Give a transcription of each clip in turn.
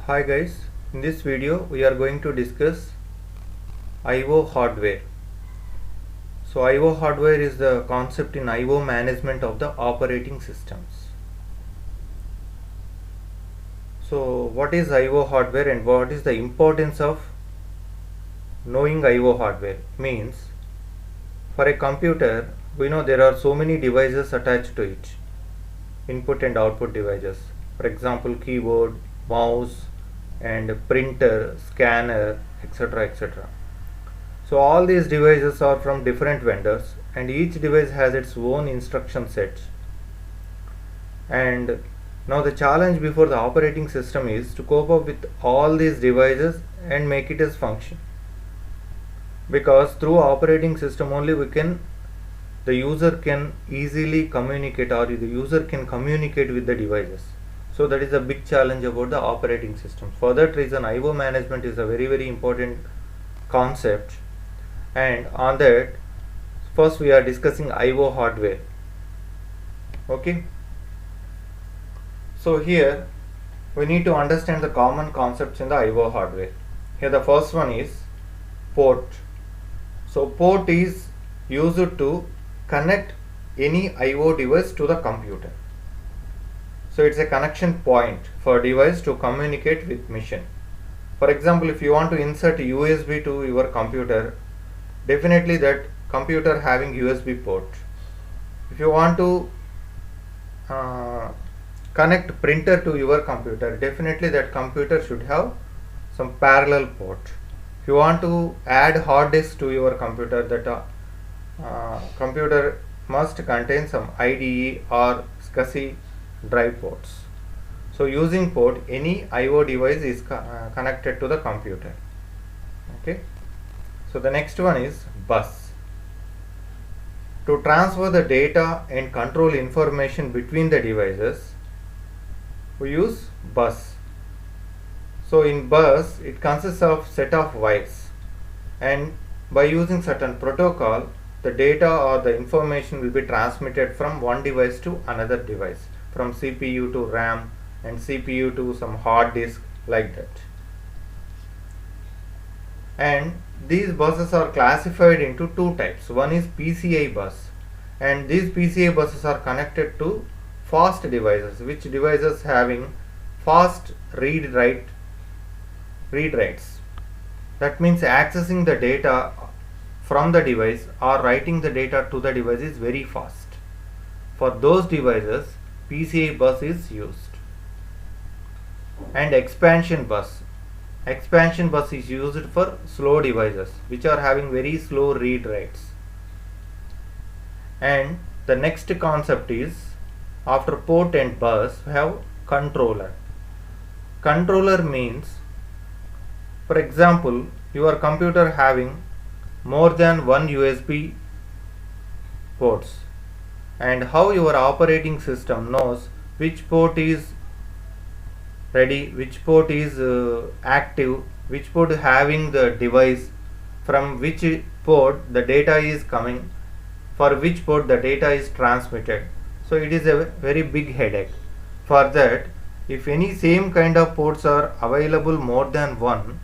Hi guys, in this video we are going to discuss I/O hardware. So I/O hardware is the concept in I/O management of the operating systems. So what is I/O hardware and what is the importance of knowing I/O hardware? Means for a computer we know there are so many devices attached to it, input and output devices. For example, keyboard, mouse and printer, scanner, etc. etc. So all these devices are from different vendors and each device has its own instruction set. And now the challenge before the operating system is to cope up with all these devices and make it as function. Because through operating system only the user can easily communicate, or the user can communicate with the devices. So that is a big challenge about the operating system. For that reason, I/O management is a very important concept. And on that, first we are discussing I/O hardware. Okay. So here we need to understand the common concepts in the I/O hardware. Here the first one is port. So port is used to connect any I/O device to the computer. So it's a connection point for device to communicate with machine. For example, if you want to insert USB to your computer, definitely that computer having USB port. If you want to connect printer to your computer, definitely that computer should have some parallel port. If you want to add hard disk to your computer, that computer must contain some IDE or SCSI drive ports. So using port, any I/O device is connected to the computer. Okay. So the next one is bus. To transfer the data and control information between the devices, we use bus. So in bus, it consists of set of wires, and by using certain protocol, the data or the information will be transmitted from one device to another device, from CPU to RAM and CPU to some hard disk, like that. And these buses are classified into two types. One is PCI bus, and these PCI buses are connected to fast devices, which devices having fast read writes. That means accessing the data from the device or writing the data to the device is very fast. For those devices, PCI bus is used. And expansion bus. Expansion bus is used for slow devices which are having very slow read writes. And the next concept is, after port and bus, we have controller. Controller means, for example, your computer having more than one USB ports, and how your operating system knows which port is ready, which port is active, which port having the device, from which port the data is coming, for which port the data is transmitted. So it is a very big headache. For that, if any same kind of ports are available more than one,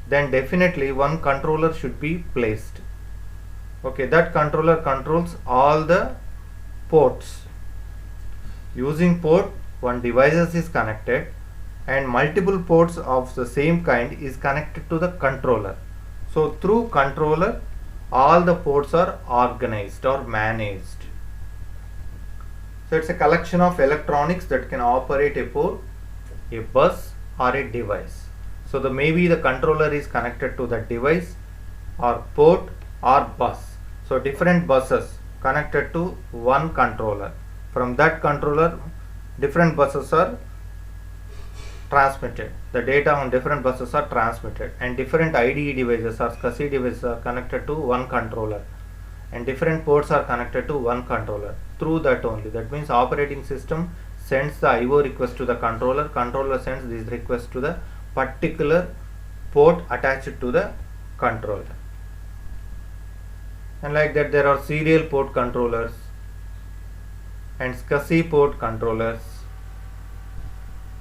then definitely one controller should be placed. Okay, that controller controls all the ports. Using port, one device is connected and multiple ports of the same kind is connected to the controller. So through controller, all the ports are organized or managed. So it's a collection of electronics that can operate a port, a bus or a device. So maybe the controller is connected to the device or port or bus. So different buses connected to one controller. From that controller, different buses are transmitted. The data on different buses are transmitted, and different IDE devices or SCSI devices are connected to one controller, and different ports are connected to one controller. Through that only, that means operating system sends the I/O request to the controller, controller sends this request to the particular port attached to the controller. And like that, there are serial port controllers and SCSI port controllers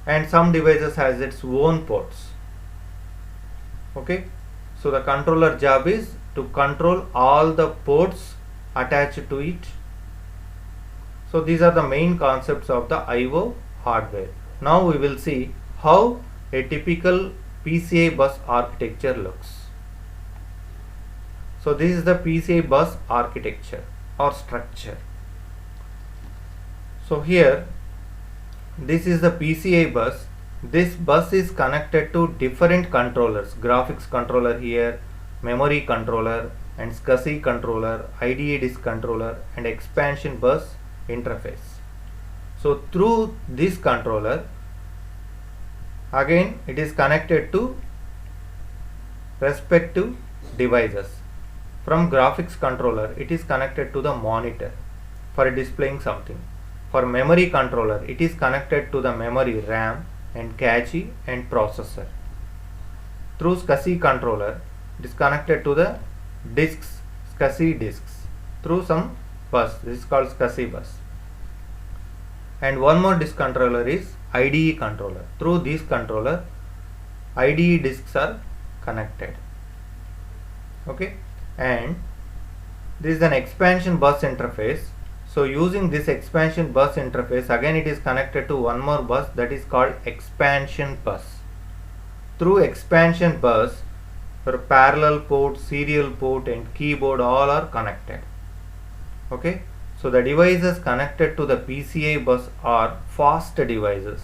and some devices has its own ports. Okay, so the controller job is to control all the ports attached to it. So these are the main concepts of the I/O hardware. Now we will see how a typical PCI bus architecture looks. So this is the PCI bus architecture or structure. So here, this is the PCI bus. This bus is connected to different controllers, graphics controller here, memory controller, and SCSI controller, IDE disk controller, and expansion bus interface. So through this controller, again it is connected to respective devices. From graphics controller, it is connected to the monitor for displaying something. For memory controller, it is connected to the memory RAM and cache and processor. Through SCSI controller, it is connected to the disks, SCSI disks, through some bus. This is called SCSI bus. And one more disk controller is IDE controller. Through this controller, IDE disks are connected. Okay, and this is an expansion bus interface. So using this expansion bus interface, again it is connected to one more bus, that is called expansion bus. Through expansion bus, your parallel port, serial port, and keyboard all are connected. Okay, so the devices connected to the PCI bus are fast devices.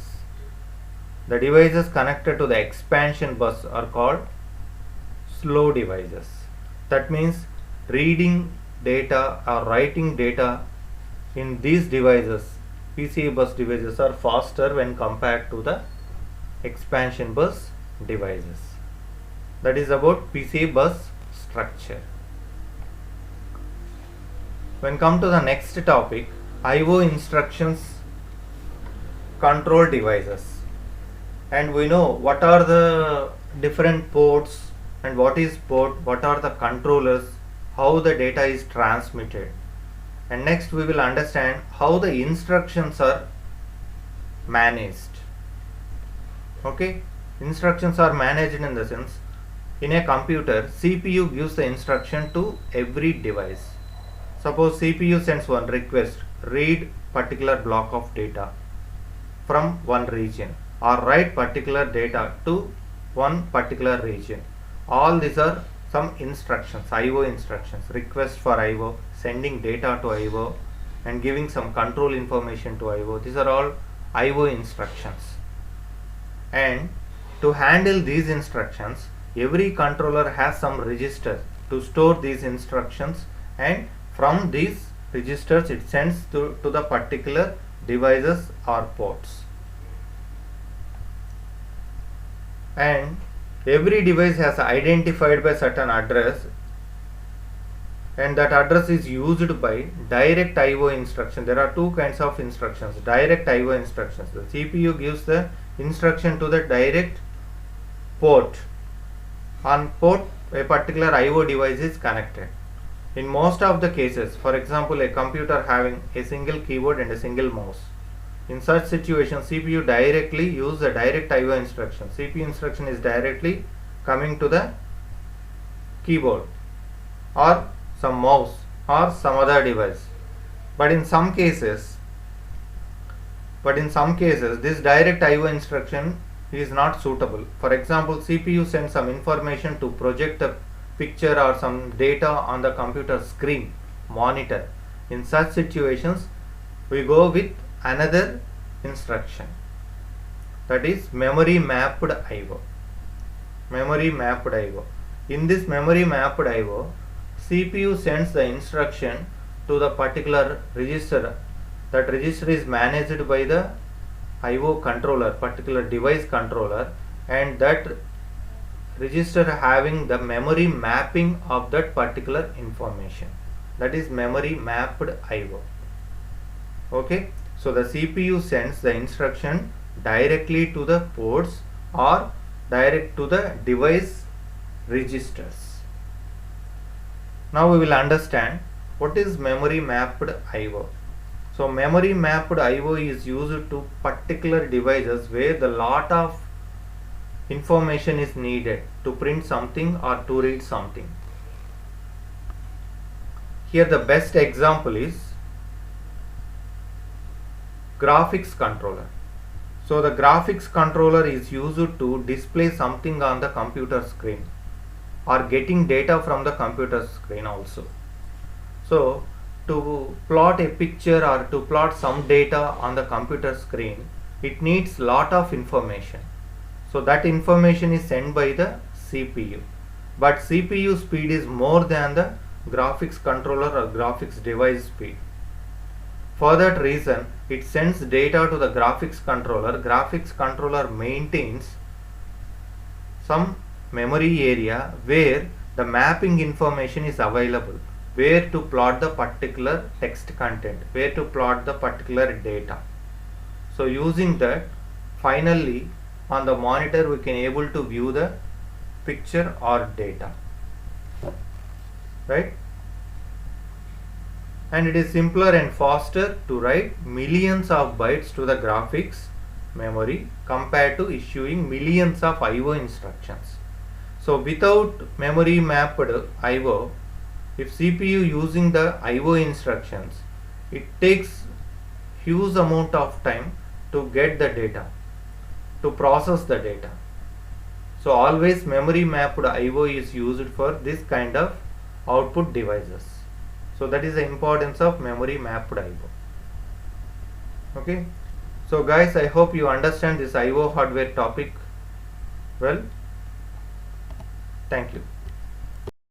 The devices connected to the expansion bus are called slow devices. That means reading data or writing data in these devices, PCI bus devices, are faster when compared to the expansion bus devices. That is about PCI bus structure. When come to the next topic, I/O instructions control devices, and we know what are the different ports and what is port, what are the controllers, how the data is transmitted, and next we will understand how the instructions are managed. Okay, instructions are managed in the sense, in a computer, CPU gives the instruction to every device. Suppose CPU sends one request, read particular block of data from one region or write particular data to one particular region. All these are some instructions, I/O instructions, request for I/O, sending data to I/O, and giving some control information to I/O. These are all I/O instructions. And to handle these instructions, every controller has some register to store these instructions, and from these registers it sends to the particular devices or ports. And every device has identified by certain address, and that address is used by direct I/O instruction. There are two kinds of instructions, direct I/O instructions. The CPU gives the instruction to the direct port. On port, a particular I/O device is connected. In most of the cases, for example, a computer having a single keyboard and a single mouse, in such situations, CPU directly use the direct I/O instruction. CPU instruction is directly coming to the keyboard or some mouse or some other device. But in some cases, this direct I/O instruction is not suitable. For example, CPU sends some information to project a picture or some data on the computer screen, monitor. In such situations, we go with another instruction, that is memory mapped I/O. Memory mapped I/O. In this memory mapped I/O, CPU sends the instruction to the particular register. That register is managed by the I/O controller, particular device controller, and that register having the memory mapping of that particular information. That is memory mapped I/O. Okay, so the CPU sends the instruction directly to the ports or direct to the device registers. Now we will understand what is memory mapped I/O. So memory mapped I/O is used to particular devices where the lot of information is needed to print something or to read something. Here the best example is graphics controller. So the graphics controller is used to display something on the computer screen or getting data from the computer screen also. So to plot a picture or to plot some data on the computer screen, it needs lot of information. So that information is sent by the CPU. But CPU speed is more than the graphics controller or graphics device speed. For that reason, it sends data to the graphics controller. Graphics controller maintains some memory area where the mapping information is available, where to plot the particular text content, where to plot the particular data. So using that, finally on the monitor we can able to view the picture or data, right? And it is simpler and faster to write millions of bytes to the graphics memory compared to issuing millions of I/O instructions. So without memory mapped I/O, if CPU using the I/O instructions, it takes huge amount of time to get the data, to process the data. So always memory mapped I/O is used for this kind of output devices. So that is the importance of memory mapped I/O. Okay. So guys, I hope you understand this I/O hardware topic well. Thank you.